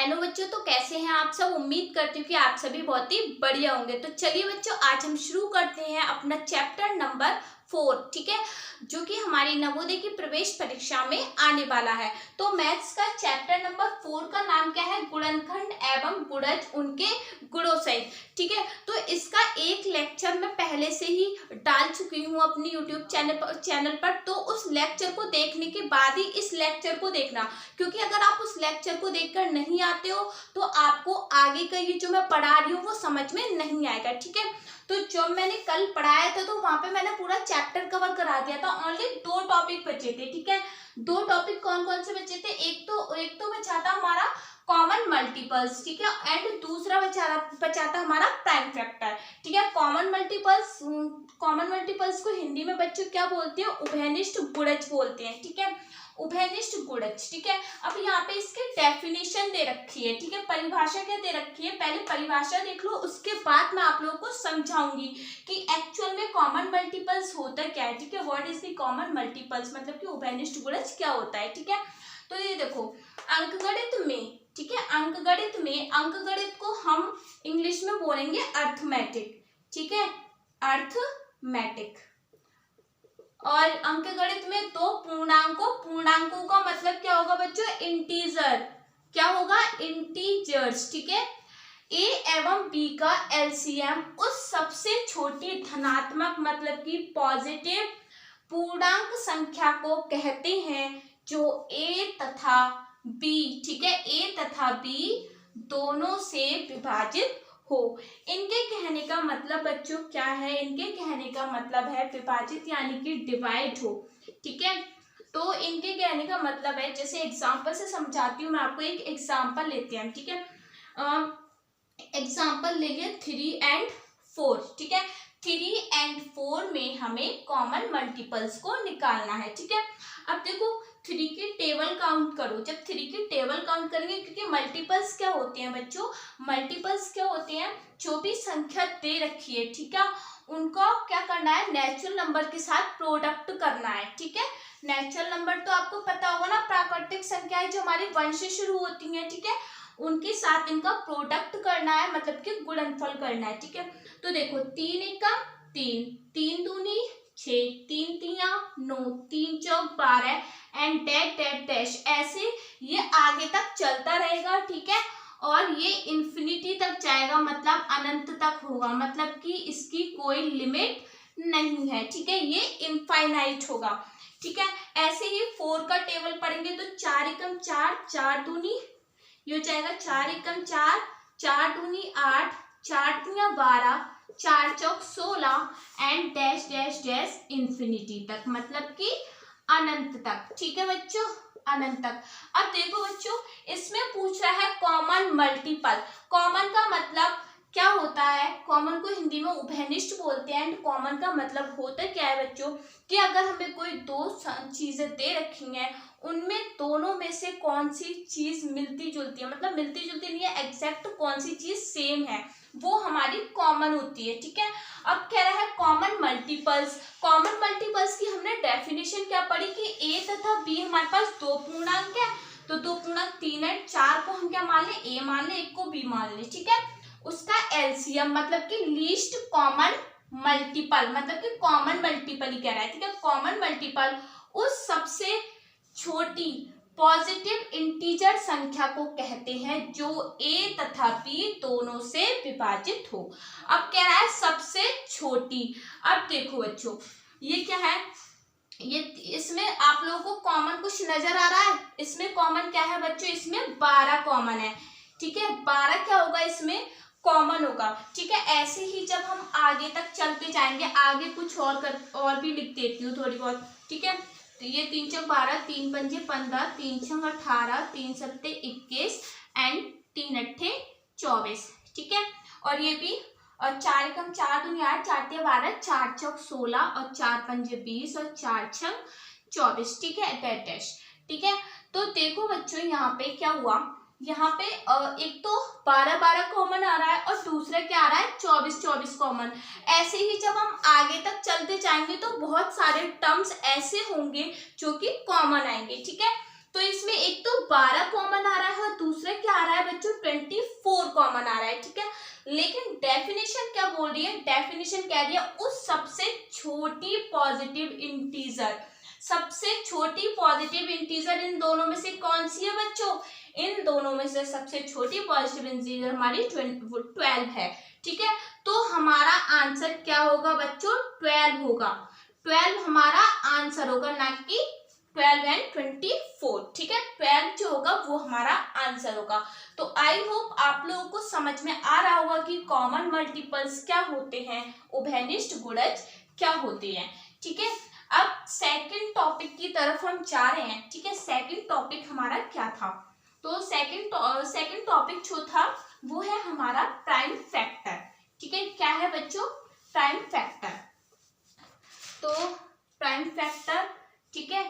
Hello बच्चों, तो कैसे हैं आप सब। उम्मीद करती हूँ कि आप सभी बहुत ही बढ़िया होंगे। तो चलिए बच्चों, आज हम शुरू करते हैं अपना चैप्टर नंबर 4, ठीक है, जो कि हमारी नवोदय की प्रवेश परीक्षा में आने वाला है। तो मैथ्स का चैप्टर नंबर 4 का नाम क्या है, गुणनखंड एवं गुणज उनके गुणों सहित, ठीक है। तो इसका एक लेक्चर मैं पहले से ही डाल चुकी हूँ अपनी यूट्यूब चैनल पर। तो उस लेक्चर को देखने के बाद ही इस लेक्चर को देखना, क्योंकि अगर आप उस लेक्चर को देखकर नहीं आते हो तो आपको आगे का ये जो मैं पढ़ा रही हूँ वो समझ में नहीं आएगा, ठीक है। तो जब मैंने कल पढ़ाया था तो वहां पे मैंने पूरा चैप्टर कवर करा दिया था। ओनली 2 टॉपिक बचे थे, ठीक है। 2 टॉपिक कौन कौन से बचे थे, एक तो बचा था हमारा कॉमन मल्टीपल्स, ठीक है, एंड दूसरा बचा था हमारा प्राइम फैक्टर, ठीक है। कॉमन मल्टीपल्स को हिंदी में बच्चों क्या बोलते हैं, उभयनिष्ठ गुणज बोलते हैं, ठीक है, उभयनिष्ठ गुणज, ठीक है। अब यहाँ पे इसकी डेफिनेशन दे रखी है, ठीक है, परिभाषा क्या दे रखी है, पहले परिभाषा देख लो, उसके बाद मैं आप लोगों को समझाऊंगी कि एक्चुअल में कॉमन मल्टीपल्स होता क्या है, ठीक है। What is the common multiples, मतलब कि उभयनिष्ठ गुणज क्या होता है, ठीक है। तो ये देखो, अंकगणित में, ठीक है, अंकगणित को हम इंग्लिश में बोलेंगे अर्थमेटिक, ठीक है, अर्थमेटिक। और अंकगणित में 2 पूर्णांकों का मतलब क्या होगा बच्चों, इंटीजर, क्या होगा, इंटीजर्स, ठीक है। ए एवं बी का एलसीएम उस सबसे छोटी धनात्मक मतलब कि पॉजिटिव पूर्णांक संख्या को कहते हैं जो ए तथा बी, ठीक है, ए तथा बी दोनों से विभाजित हो। इनके कहने का मतलब बच्चों क्या है, इनके कहने का मतलब है विभाजित यानी कि डिवाइड हो, ठीक है। तो इनके कहने का मतलब है, जैसे एग्जांपल से समझाती हूँ मैं आपको, एक एग्जांपल लेते हैं, ठीक है। एग्जांपल ले लिया 3 और 4, ठीक है। 3 और 4 में हमें कॉमन मल्टीपल्स को निकालना है, ठीक है। अब देखो 3 की टेबल काउंट करो, जब 3 की टेबल काउंट करेंगे, क्योंकि मल्टीपल्स क्या होते हैं बच्चों, मल्टीपल्स क्या होते हैं, जो भी संख्या दे रखी है, ठीक है, उनको क्या करना है, नेचुरल नंबर के साथ प्रोडक्ट करना है, ठीक है। नेचुरल नंबर तो आपको पता होगा ना, प्राकृतिक संख्याएं जो हमारी 1 से शुरू होती हैं, ठीक है, उनके साथ इनका प्रोडक्ट करना है, मतलब कि गुणनफल करना है, ठीक है। तो देखो 3 एकम 3, 3 दूनी 6, 3 तिया 9, 3 चौक 12 एंड डैश डैश डैश, ऐसे ये आगे तक चलता रहेगा, ठीक है। और ये इन्फिनिटी तक जाएगा, मतलब अनंत तक होगा, मतलब कि इसकी कोई लिमिट नहीं है, ठीक है, ये इनफाइनाइट होगा, ठीक है। ऐसे ही 4 का टेबल पढ़ेंगे तो 4 एकम 4, 4 दूनी ये हो जाएगा 4 एकम 4, 4 दूनी 8, 4 तिया 12, 4 चौक 16 and dash dash dash infinity तक, मतलब कि अनंत तक, ठीक है बच्चों, अनंत तक। अब देखो बच्चों, इसमें पूछ रहा है कॉमन मल्टीपल। कॉमन का मतलब क्या होता है, कॉमन को हिंदी में उभयनिष्ठ बोलते हैं। एंड कॉमन का मतलब होता क्या है बच्चों, कि अगर हमें कोई 2 चीजें दे रखी हैं, उनमें दोनों में से कौन सी चीज मिलती जुलती है, मतलब मिलती जुलती नहीं है, एग्जैक्ट कौन सी चीज सेम है, वो हमारी कॉमन होती है, ठीक है। अब कह रहा है कॉमन मल्टीपल्स। कॉमन मल्टीपल्स की हमने डेफिनेशन क्या पढ़ी कि ए तथा बी हमारे पास 2 पूर्णांक है, तो 2 पूर्णांक 3 और 4 को हम क्या मान ले, ए मान ले, 1 को बी मान ले, ठीक है। उसका एलसीएम मतलब कि लीस्ट कॉमन मल्टीपल, मतलब कि कॉमन मल्टीपल ही कह रहा है, ठीक है। कॉमन मल्टीपल उस सबसे छोटी पॉजिटिव इंटीजर संख्या को कहते हैं जो ए तथा बी दोनों से विभाजित हो। अब कह रहा है सबसे छोटी। अब देखो बच्चों, ये क्या है, ये इसमें आप लोगों को कॉमन कुछ नजर आ रहा है, इसमें कॉमन क्या है बच्चों, इसमें 12 कॉमन है, ठीक है, 12 क्या होगा, इसमें कॉमन होगा, ठीक है। ऐसे ही जब हम आगे तक चलते जाएंगे, आगे कुछ और भी लिख देती हूँ थोड़ी बहुत, ठीक है। तो ये 3 चौक 12, 3 पंजे 15, 3 छंग 18, 3 सत्ते 21 एंड 3 अट्ठे 24, ठीक है। और ये भी, और 4 एकम 4 दूनी 8, 4 तिया 12, 4 चौक 16 और 4 पंजे 20 और 4 छंग 24, ठीक है, डैश, ठीक है। तो देखो बच्चों, यहाँ पे क्या हुआ, यहाँ पे एक तो 12 कॉमन आ रहा है और दूसरा क्या आ रहा है, 24 कॉमन। ऐसे ही जब हम आगे तक चलते जाएंगे तो बहुत सारे टर्म्स ऐसे होंगे जो कि कॉमन आएंगे, ठीक है। तो इसमें एक तो 12 कॉमन आ रहा है और दूसरा क्या आ रहा है बच्चों, कॉमन आ रहा है, ठीक है। लेकिन डेफिनेशन क्या बोल रही है, डेफिनेशन कह रही है उस सबसे छोटी पॉजिटिव इंटीजर, सबसे छोटी पॉजिटिव इंटीजर इन दोनों में से कौन सी है बच्चों, इन दोनों में से सबसे छोटी पॉजिटिव इंटीजर हमारी 12 है, ठीक है। तो हमारा आंसर क्या होगा बच्चों, 12 होगा, 12 हमारा आंसर होगा, ना कि 12 एंड 24, ठीक है। 12 जो होगा वो हमारा आंसर होगा। तो आई होप आप लोगों को समझ में आ रहा होगा कि कॉमन मल्टीपल्स क्या होते हैं, उभयनिष्ठ गुणज क्या होते हैं, ठीक है। अब सेकंड टॉपिक की तरफ हम जा रहे हैं, ठीक है। सेकंड टॉपिक हमारा क्या था, तो सेकंड टॉपिक जो था वो है हमारा प्राइम फैक्टर, ठीक है। क्या है बच्चों, प्राइम फैक्टर। तो प्राइम फैक्टर, ठीक है,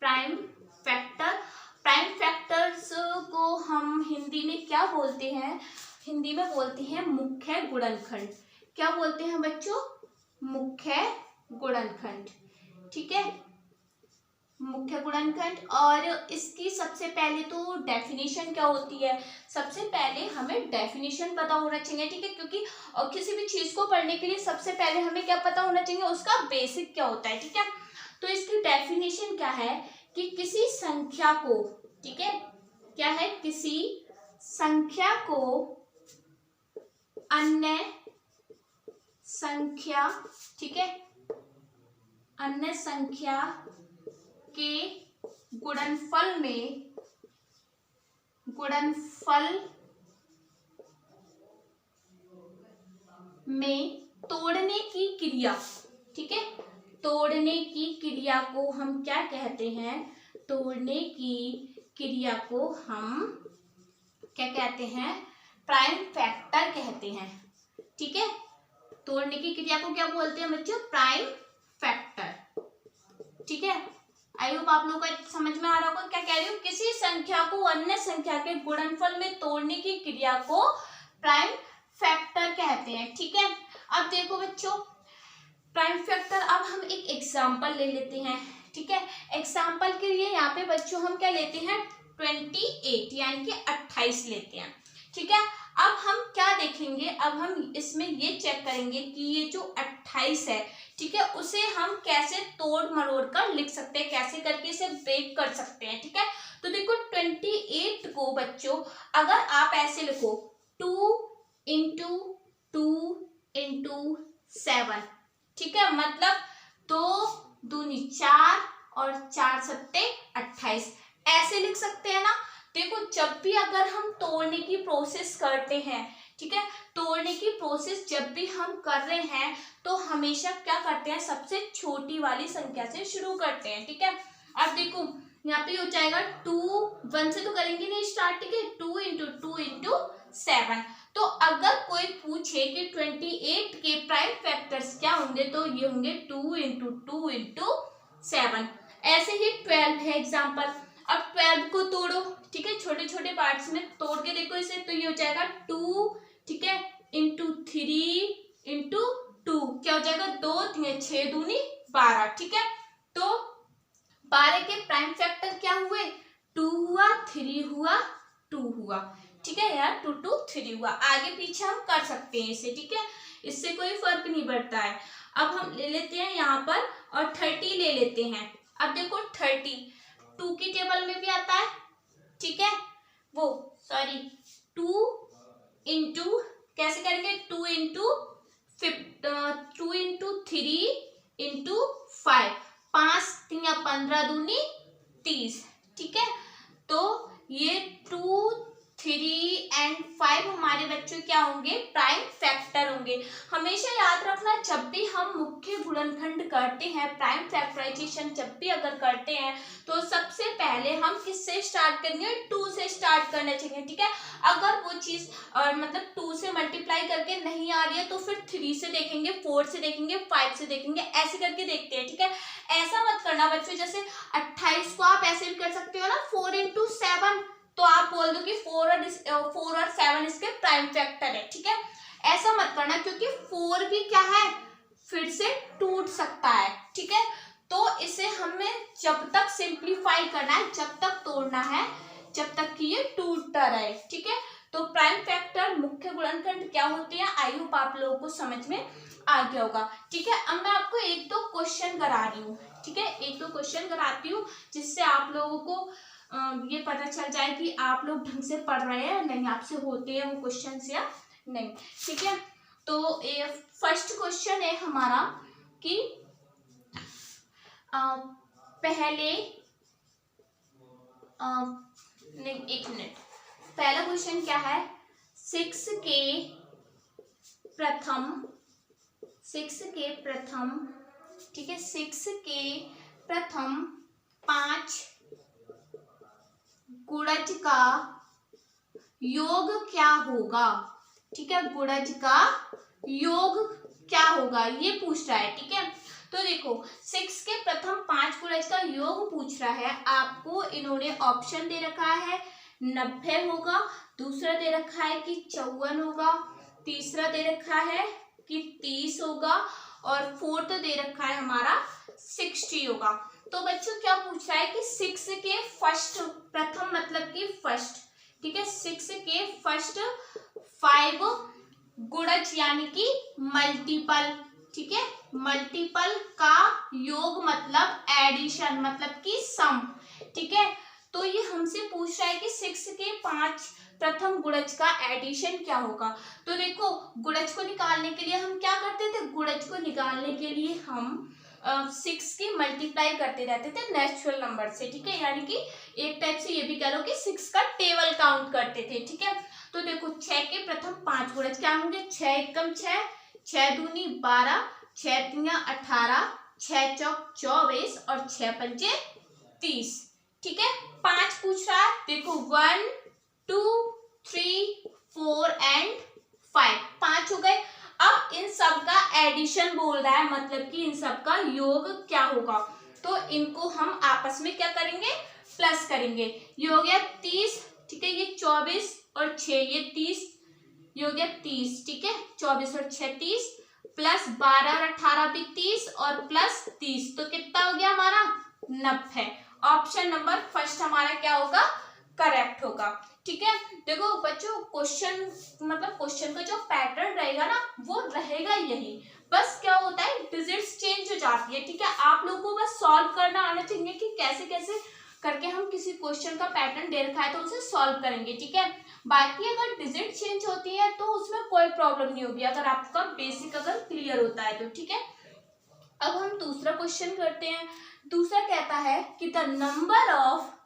प्राइम फैक्टर, प्राइम फैक्टर्स को हम हिंदी में क्या बोलते हैं, हिंदी में बोलते हैं मुख्य गुणनखंड। क्या बोलते हैं बच्चों, मुख्य गुणनखंड, ठीक है, मुख्य गुणनखंड। और इसकी सबसे पहले तो डेफिनेशन क्या होती है, सबसे पहले हमें डेफिनेशन पता होना चाहिए, ठीक है, क्योंकि किसी भी चीज को पढ़ने के लिए सबसे पहले हमें क्या पता होना चाहिए, उसका बेसिक क्या होता है, ठीक है। तो इसकी डेफिनेशन क्या है कि किसी संख्या को, ठीक है, क्या है, किसी संख्या को अन्य संख्या, ठीक है, अन्य संख्या के गुणनफल में तोड़ने की क्रिया, ठीक है, तोड़ने की क्रिया को हम क्या कहते हैं, तोड़ने की क्रिया को हम क्या कहते हैं, प्राइम फैक्टर कहते हैं, ठीक है। तोड़ने की क्रिया को क्या बोलते हैं बच्चों, प्राइम फैक्टर, ठीक है। आई होप आप लोगों को समझ में आ रहा होगा क्या कह रही हूँ, किसी संख्या को अन्य संख्या के गुणनफल में तोड़ने की क्रिया को प्राइम फैक्टर कहते हैं, ठीक है। अब देखो बच्चों, प्राइम फैक्टर, अब हम एक एग्जांपल ले लेते हैं, ठीक है। एग्जांपल के लिए यहाँ पे बच्चों हम क्या लेते हैं, 28 यानी कि 28 लेते हैं, ठीक है। अब हम क्या देखेंगे, अब हम इसमें ये चेक करेंगे कि ये जो 28 है, ठीक है, उसे हम कैसे तोड़ मरोड़ कर लिख सकते हैं, कैसे करके इसे ब्रेक कर सकते हैं, ठीक है। तो देखो 28 को बच्चों अगर आप ऐसे लिखो 2 इंटू 2 इंटू 7, ठीक है, मतलब 2 दूनी 4 और 4 सत्ते 28, ऐसे लिख सकते हैं ना। देखो जब भी अगर हम तोड़ने की प्रोसेस करते हैं, ठीक है, तोड़ने की प्रोसेस जब भी हम कर रहे हैं तो हमेशा क्या करते हैं, सबसे छोटी वाली संख्या से शुरू करते हैं, ठीक है। अब देखो यहाँ पे हो जाएगा 2, 1 से तो करेंगे नहीं स्टार्ट, ठीक है, 2 इंटू 2 इंटू 7। तो अगर कोई पूछे कि 28 के प्राइम फैक्टर्स क्या होंगे, तो ये होंगे 2 इंटू 2 इंटू 7। ऐसे ही 12 है एग्जाम्पल। अब 12 को तोड़ो, ठीक है, छोटे छोटे पार्ट्स में तोड़ के देखो इसे, तो ये हो जाएगा 2, ठीक है, इंटू 3 इंटू 2, क्या हो जाएगा 2 3 6 दूनी 12, ठीक है। तो 12 के प्राइम फैक्टर क्या हुए, 2 हुआ, 3 हुआ, 2 हुआ, ठीक है यार, 2 2 3 हुआ। आगे पीछे हम कर सकते हैं इसे, ठीक है, इससे कोई फर्क नहीं पड़ता है। अब हम ले लेते हैं यहाँ पर और 30 ले लेते हैं। अब देखो 30 2 की टेबल में भी आता है, ठीक है, वो सॉरी 2 इंटू कैसे करेंगे, 2 इंटू 3 इंटू 5, 5 3 15 दूनी 30, ठीक है। तो ये 2 3 एंड 5 हमारे बच्चों क्या होंगे, प्राइम फैक्टर होंगे। हमेशा याद रखना जब भी हम मुख्य गुणनखंड करते हैं, प्राइम फैक्टराइजेशन जब भी अगर करते हैं, तो सबसे पहले हम किससे स्टार्ट करेंगे, 2 से स्टार्ट करना चाहिए, ठीक है। अगर वो चीज मतलब 2 से मल्टीप्लाई करके नहीं आ रही है तो फिर 3 से देखेंगे, 4 से देखेंगे, 5 से देखेंगे, ऐसे करके देखते हैं, ठीक है। ऐसा मत करना बच्चों, जैसे 28 को आप ऐसे भी कर सकते हो ना, 4 इंटू 7, तो आप बोल दो कि 4 और 7 इसके प्राइम फैक्टर है, ठीक है। ऐसा मत करना क्योंकि 4 भी क्या है, फिर से टूट सकता है, ठीक है। तो इसे हमें जब तक सिंप्लीफाई करना है, जब तक तोड़ना है, जब तक कि ये टूटता रहे, ठीक है। तो प्राइम फैक्टर मुख्य गुणनखंड क्या होते हैं, आई होप आप लोगों को समझ में आ गया होगा। ठीक है, अब मैं आपको एक दो क्वेश्चन करा रही हूँ। ठीक है, एक दो क्वेश्चन कराती हूँ जिससे आप लोगों को ये पता चल जाए कि आप लोग ढंग से पढ़ रहे हैं नहीं, आपसे होते हैं वो क्वेश्चन या नहीं। ठीक है, तो फर्स्ट क्वेश्चन है हमारा कि पहले नहीं, एक मिनट, पहला क्वेश्चन क्या है, 6 के प्रथम, ठीक है, 6 के प्रथम 5 गुणज का योग क्या होगा। ठीक है, गुणज का योग क्या होगा ये पूछ रहा है। ठीक है, तो देखो 6 के प्रथम 5 गुणज का योग पूछ रहा है आपको। इन्होंने ऑप्शन दे रखा है 90 होगा, दूसरा दे रखा है कि 54 होगा, तीसरा दे रखा है कि 30 होगा और फोर्थ दे रखा है हमारा 60 होगा। तो बच्चों क्या पूछ रहा है कि 6 के फर्स्ट, प्रथम मतलब कि फर्स्ट, ठीक है, 6 के फर्स्ट 5 गुणज यानी कि मल्टीपल, ठीक है, मल्टीपल का योग मतलब एडिशन मतलब कि सम। ठीक है, तो ये हमसे पूछ रहा है कि 6 के 5 प्रथम गुणज का एडिशन क्या होगा। तो देखो गुणज को निकालने के लिए हम क्या करते थे, गुणज को निकालने के लिए हम 6 की मल्टीप्लाई करते रहते थे नेचुरल नंबर से। ठीक है, यानी कि एक टाइप से ये भी कह लो कि 6 का टेबल काउंट करते थे। ठीक है, तो देखो 6 के प्रथम 5 गुणज क्या होंगे, 6 एकम 6, 6 दूनी 12, 6 तिया 18, 6 चौक 24 और 6 पंचे 30। ठीक है, 5 पूछ रहा है, देखो 1 2 3 4 एंड 5, 5 हो गए। अब इन सब का एडिशन बोल रहा है, मतलब कि इन सब का योग क्या होगा। तो इनको हम आपस में क्या करेंगे, प्लस करेंगे। ये हो गया 30, ठीक है, ये 24 और 6 ये 30, ये हो गया 30। ठीक है, 24 और 6 30, प्लस 12 और 18 भी 30 और प्लस 30, तो कितना हो गया हमारा 90। ऑप्शन नंबर फर्स्ट हमारा क्या होगा, करेक्ट होगा। ठीक है, देखो बच्चों क्वेश्चन मतलब क्वेश्चन का जो पैटर्न रहेगा ना वो रहेगा यही, बस क्या होता है डिजिट्स चेंज हो जाती है। ठीक है, आप लोगों को बस सॉल्व करना आना चाहिए कि कैसे कैसे करके हम किसी क्वेश्चन का पैटर्न दे रखा है तो उसे सॉल्व करेंगे। ठीक है, बाकी अगर डिजिट चेंज होती है तो उसमें कोई प्रॉब्लम नहीं होगी अगर आपका बेसिक अगर क्लियर होता है तो। ठीक है, अब हम दूसरा क्वेश्चन करते हैं। दूसरा कहता है कि the number of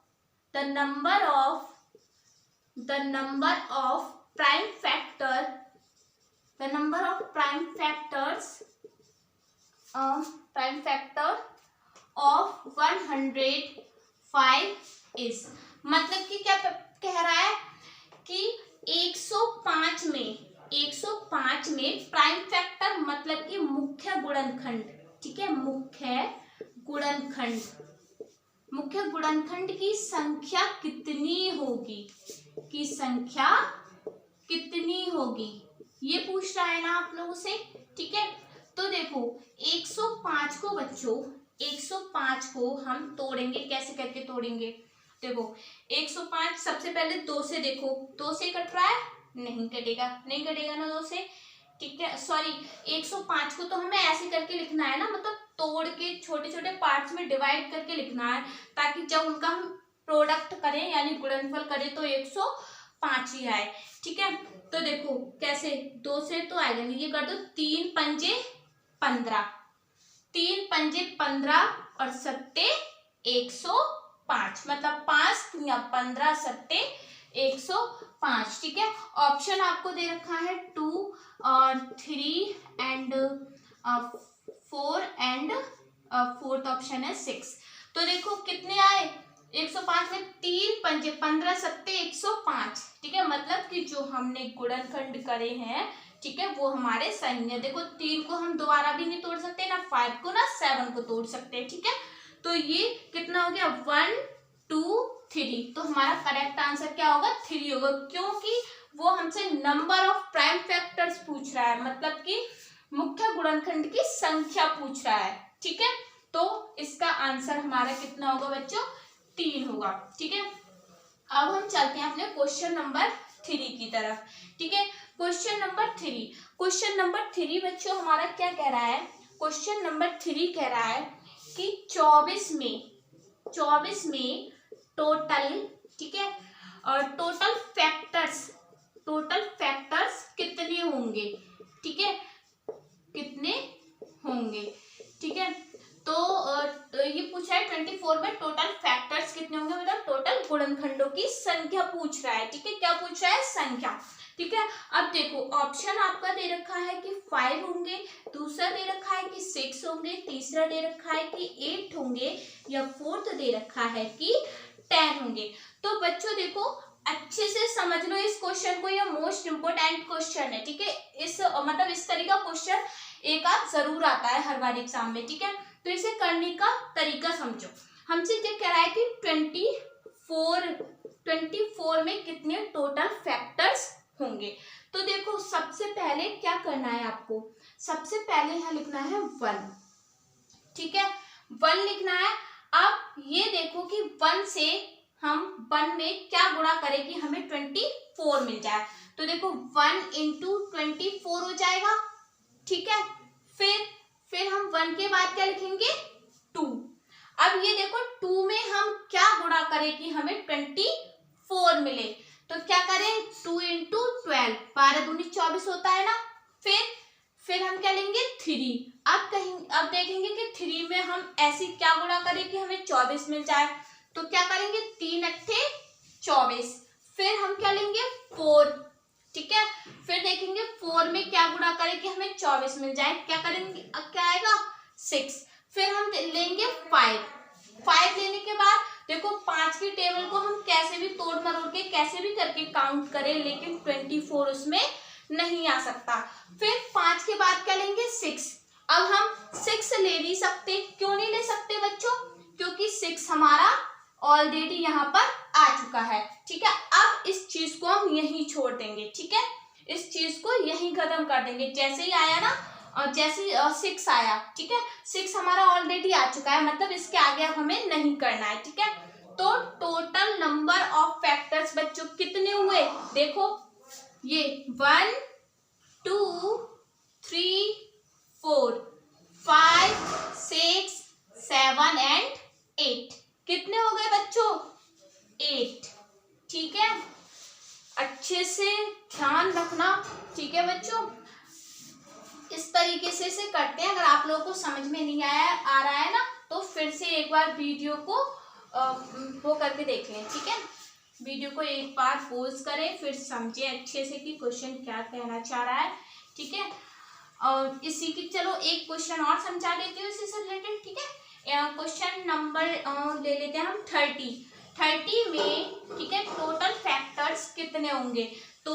prime factor of 105 is, मतलब कि क्या कह रहा है कि 105 में प्राइम फैक्टर मतलब कि मुख्य गुणनखंड, ठीक है, मुख्य गुणनखंड की संख्या कितनी होगी, ये पूछ रहा है ना आप लोगों से। ठीक है, तो देखो 105 को बच्चों 105 को हम तोड़ेंगे, कैसे करके तोड़ेंगे, देखो 105 सबसे पहले 2 से, देखो 2 से कट रहा है, नहीं कटेगा ना 2 से। ठीक है, सॉरी 105 को तो हमें ऐसे करके लिखना है ना, मतलब तोड़ के छोटे छोटे पार्ट्स में डिवाइड करके लिखना है, ताकि जब उनका हम प्रोडक्ट करें यानी गुणनफल करें तो 105 ही आए। ठीक है, तो देखो कैसे, 2 से तो आएगा नहीं, ये कर दो 3 पंजे 15, 3 पंजे 15 और सत्ते 105, मतलब 5 या 15 सत्ते 105। ठीक है, ऑप्शन आपको दे रखा है 2 और 3 एंड 4 एंड फोर्थ ऑप्शन है 6। तो देखो कितने आए, 105 में 3 पंजे 15 सत्ते 105। ठीक है, मतलब कि जो हमने गुणनखंड करे हैं, ठीक है, वो हमारे सही है। देखो 3 को हम दोबारा भी नहीं तोड़ सकते, ना 5 को ना 7 को तोड़ सकते हैं। ठीक है, तो ये कितना हो गया 1 2 3, तो हमारा करेक्ट आंसर क्या होगा 3 होगा, क्योंकि वो हमसे नंबर ऑफ प्राइम फैक्टर्स पूछ रहा है, मतलब कि मुख्य गुणनखंड की संख्या पूछ रहा है। ठीक है, तो इसका आंसर हमारा कितना होगा बच्चों 3 होगा। ठीक है, अब हम चलते हैं अपने क्वेश्चन नंबर 3 की तरफ। ठीक है, क्वेश्चन नंबर 3। क्वेश्चन नंबर 3 बच्चों हमारा क्या कह रहा है? क्वेश्चन नंबर 3 कह रहा है कि 24 में टोटल, ठीक है, और टोटल फैक्टर्स कितने होंगे? ठीक है, कितने होंगे? ठीक है, तो ये पूछा है 24 में टोटल फैक्टर्स कितने होंगे, मतलब टोटल गुणनखंडों की संख्या पूछ रहा है। ठीक है, क्या पूछ रहा है? संख्या। ठीक है, अब देखो ऑप्शन आपका दे रखा है कि 5 होंगे, दूसरा दे रखा है कि 6 होंगे, तीसरा दे रखा है कि 8 होंगे, या फोर्थ दे रखा है कि 10 होंगे। तो बच्चों देखो अच्छे से समझ लो इस क्वेश्चन को, ये मोस्ट इम्पोर्टेंट क्वेश्चन है। ठीक है, इस मतलब इस तरह का क्वेश्चन एक आध जरूर आता है हर बार एग्जाम में। ठीक है, तो इसे करने का तरीका समझो। हमसे ये कह रहा है कि 24 में कितने टोटल फैक्टर्स होंगे। तो देखो सबसे पहले क्या करना है आपको, सबसे पहले यहाँ लिखना है 1। ठीक है, 1 लिखना है। अब ये देखो कि 1 से हम 1 में क्या गुणा करें कि हमें 24 मिल जाए। तो देखो 1 × 24 हो जाएगा। ठीक है, फिर हम 1 के बाद क्या लिखेंगे? 2। अब ये देखो 2 में हम क्या गुणा करें कि हमें 24 मिले। तो क्या करें? 2 × 12, 12 दूनी 24 होता है ना। फिर हम क्या लेंगे? 3। अब देखेंगे कि 3 में हम ऐसी क्या गुणा करें कि हमें 24 मिल जाए। तो क्या करेंगे? 3 × 8 = 24। फिर हम क्या लेंगे? 4। ठीक है, फिर देखेंगे 4 में क्या गुणा करें कि हमें 24 मिल जाए। क्या करेंगे? अब क्या आएगा? 6। फिर हम लेंगे 5 लेने के बाद देखो 5 की टेबल को हम कैसे भी तोड़ मरोड़ के कैसे भी करके काउंट करें, लेकिन 24 उसमें नहीं आ सकता। फिर 5 के बाद क्या लेंगे? 6। अब हम 6 ले नहीं सकते। क्यों नहीं ले सकते बच्चों? क्योंकि 6 हमारा ऑलरेडी यहाँ पर आ चुका है। ठीक है, अब इस चीज को हम यहीं छोड़ देंगे। ठीक है, इस चीज को यहीं खत्म कर देंगे। जैसे ही आया ना, और जैसे 6 आया, ठीक है, 6 हमारा ऑलरेडी आ चुका है, मतलब इसके आगे अब हमें नहीं करना है। ठीक है, तो टोटल नंबर ऑफ फैक्टर्स बच्चों कितने हुए? देखो ये 1 2 3 4 5 6 7 एंड 8। कितने हो गए बच्चों? 8। ठीक है, अच्छे से ध्यान रखना। ठीक है बच्चों, इस तरीके से इसे करते हैं। अगर आप लोगों को समझ में नहीं आ रहा है ना, तो फिर से एक बार वीडियो को वो करके देख लें। ठीक है, वीडियो को एक बार पॉज करें, फिर समझें अच्छे से कि क्वेश्चन क्या कहना चाह रहा है। ठीक है, और इसी की चलो एक क्वेश्चन और समझा देती हूँ इसी से रिलेटेड। ठीक है, क्वेश्चन नंबर ले लेते हैं हम 30 में। ठीक है, टोटल फैक्टर्स कितने होंगे? तो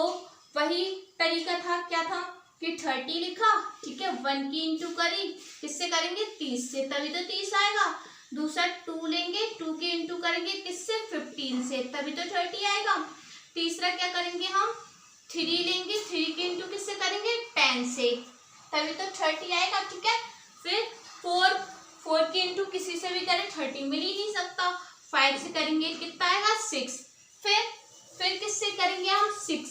वही तरीका था, क्या था कि 30 लिखा, ठीक है, 1 की इंटू करी, किससे करेंगे? 30 से, तभी तो 30 आएगा। दूसरा 2 लेंगे, 2 की इंटू करेंगे किससे? 15 से, तभी तो 30 आएगा। तीसरा क्या करेंगे हम? 3 लेंगे, 3 की इंटू किससे करेंगे? 10 से, तभी तो 30 आएगा। ठीक है, फिर 4 की इंटू किसी से भी करें 30 मिल ही नहीं सकता। 5 से करेंगे कितना आएगा? 6। फिर किससे करेंगे हम? 6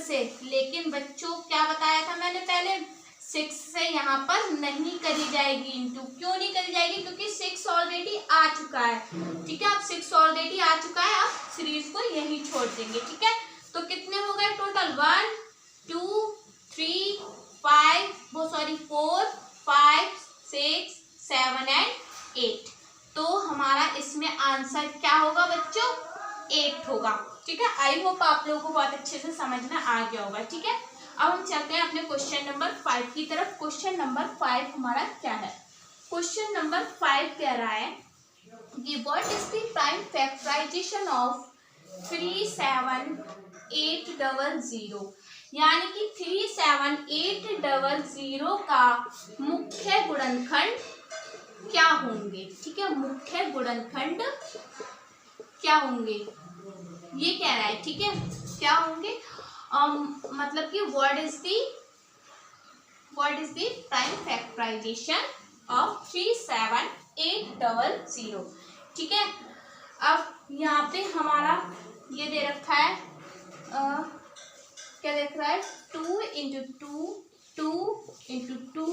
से। लेकिन बच्चों क्या बताया था मैंने पहले? 6 से यहाँ पर नहीं करी जाएगी इंटू। क्यों नहीं करी जाएगी? क्योंकि 6 ऑलरेडी आ चुका है। ठीक है, अब 6 ऑलरेडी आ चुका है, अब सीरीज को यही छोड़ देंगे। ठीक है, तो कितने हो गए टोटल? 1 2 3 4 5 6 7 एंड 8। तो हमारा इसमें आंसर क्या होगा बच्चों? 8 होगा। ठीक है, आई होप आप लोगों को बहुत अच्छे से समझ में आ गया होगा। ठीक है, अब हम चलते हैं अपने क्वेश्चन नंबर 5 की तरफ। क्वेश्चन नंबर 5 हमारा क्या है? क्वेश्चन नंबर 5 कह रहा है कि what is the prime factorisation of 37800, यानी कि 37800 का मुख्य गुणनखंड क्या होंगे? ठीक है, मुख्य गुणनखंड क्या होंगे ये कह रहा है। ठीक है, क्या होंगे? मतलब कि what is the prime factorisation of 37800। ठीक है, अब यहाँ पे हमारा ये दे रखा है क्या देख रहा है 2 into 2 2 into 2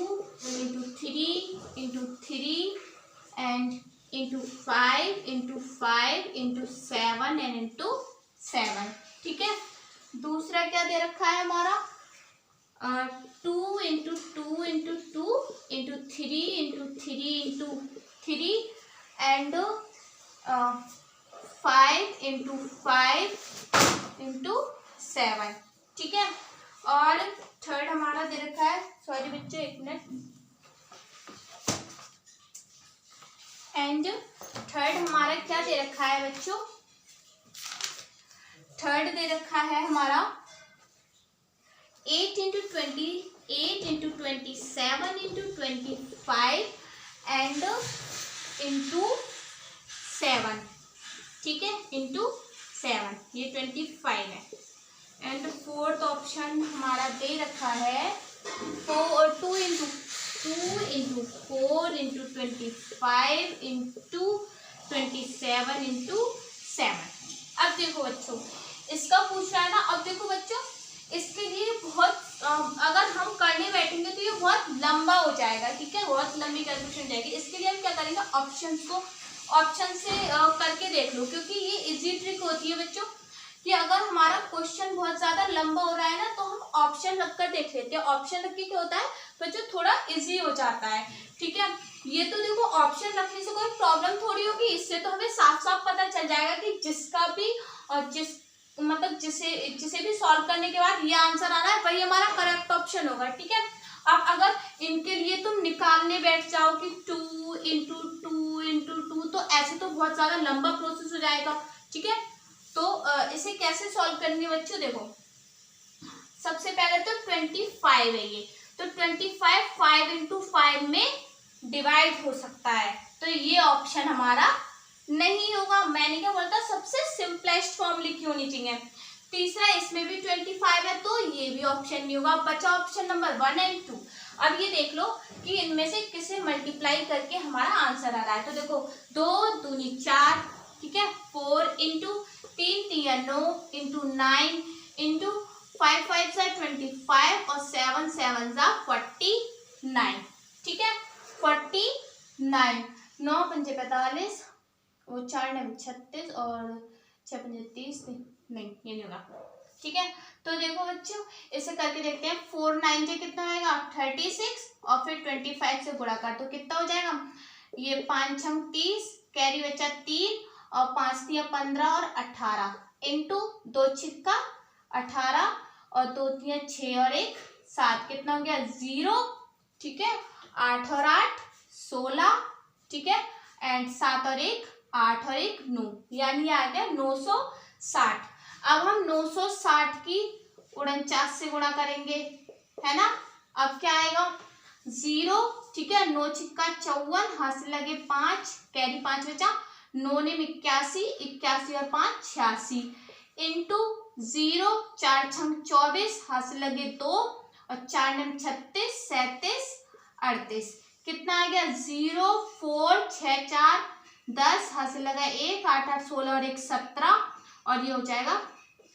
into 3 into 3 and into 5 into 5 into 7 and into 7। ठीक है, दूसरा क्या दे रखा है हमारा 2 into 2 into 2 into 3 into 3 into 3 and 5 into 5 into 7। ठीक है, और थर्ड हमारा दे रखा है, सॉरी बच्चों एक मिनट, एंड थर्ड हमारा क्या दे रखा है बच्चों, थर्ड दे रखा है हमारा 8 into 28 into 27 into 25 and into 7। ठीक है, इंटू 7, ये 25 है। एंड फोर्थ ऑप्शन हमारा दे रखा है 2 इंटू 4 इंटू 25 इंटू 27 इंटू 7। अब देखो बच्चों, इसका पूछ रहा है ना। अब देखो बच्चों, इसके लिए बहुत अगर हम करने बैठेंगे तो ये बहुत लंबा हो जाएगा। ठीक है, बहुत लंबी कैलकुलेशन हो जाएगी। इसके लिए हम क्या करेंगे, ऑप्शन से करके देख लो, क्योंकि ये इजी ट्रिक होती है बच्चों कि अगर हमारा क्वेश्चन बहुत ज्यादा लंबा हो रहा है ना तो हम ऑप्शन रखकर देख लेते हैं। ऑप्शन रख के क्या होता है बच्चों, थोड़ा इजी हो जाता है। ठीक है, ये तो देखो ऑप्शन रखने से कोई प्रॉब्लम थोड़ी होगी, इससे तो हमें साफ साफ पता चल जाएगा कि जिसका भी और जिसे भी सॉल्व करने के बाद ये आंसर आ रहा है वही हमारा करेक्ट ऑप्शन होगा। ठीक है, अब अगर इनके लिए तुम निकालने बैठ जाओ कि 2 इंटू 2 इंटू 2, तो ऐसे तो बहुत ज्यादा लंबा प्रोसेस हो जाएगा। ठीक है, तो इसे कैसे सॉल्व करेंगे बच्चों, देखो सबसे पहले तो 25 है ये, तो 25 5 इंटू 5 में डिवाइड हो सकता है, तो ये ऑप्शन हमारा नहीं होगा। मैंने क्या बोलता, सबसे सिंपलेस्ट फॉर्म लिखी होनी चाहिए। तीसरा, इसमें भी 25 है तो ये भी ऑप्शन नहीं होगा। बचा ऑप्शन नंबर 1 एंड 2। अब ये देख लो कि इनमें से किसे मल्टीप्लाई करके हमारा आंसर आ रहा है। तो देखो 2 दूनी 4, ठीक है, 4 इंटू 3 3 9 इंटू 9 इंटू 5 5 से 25 और 7 7 जा 49। ठीक है, 49, 9 पंजे 45, वो 4 9 36 और 6 पंजे 30, नहीं ये नहीं होगा। ठीक है, तो देखो बच्चों इसे करके देखते हैं। 4 9 से कितना आएगा 36 और फिर 25 से गुणा कर तो कितना हो जाएगा, ये 5 6 30, कैरी बचा 3 और 5 3 15 और 18 इंटू 2 छिक्का 18 और 2 3 6 और 1 7, कितना हो गया 0। ठीक है, 8 और 8 16, ठीक है, एंड 7 और 1 8 और 1 9, यानी आ गया 960। अब हम 960 की 49 से गुणा करेंगे, है ना। अब क्या आएगा 0, ठीक है, 9 छिक्का 54, हाथ से लगे 5, कैरी 5 बचा, 9 ने 81, 81 और 5 86 इंटू 0, 4 छंग 24, हाथ से लगे 2 और 4 नम 36 37 38, कितना आ गया 0 4 6 4 10, हाथ से लगा 1 8 8 16 और 1 17 और ये हो जाएगा,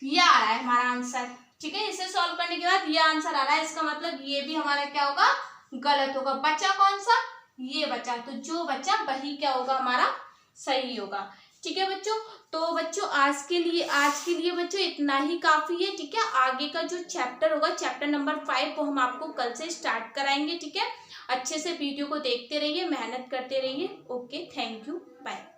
ये आ रहा है हमारा आंसर। ठीक है, इसे सॉल्व करने के बाद ये आंसर आ रहा है, इसका मतलब ये भी हमारा क्या होगा गलत होगा। बचा कौन सा, ये बचा, तो जो बचा वही क्या होगा हमारा सही होगा। ठीक है बच्चों, तो बच्चों आज के लिए बच्चों इतना ही काफी है। ठीक है, आगे का जो चैप्टर होगा चैप्टर नंबर 5 वो हम आपको कल से स्टार्ट कराएंगे। ठीक है, अच्छे से वीडियो को देखते रहिए, मेहनत करते रहिए। Okay, thank you, bye.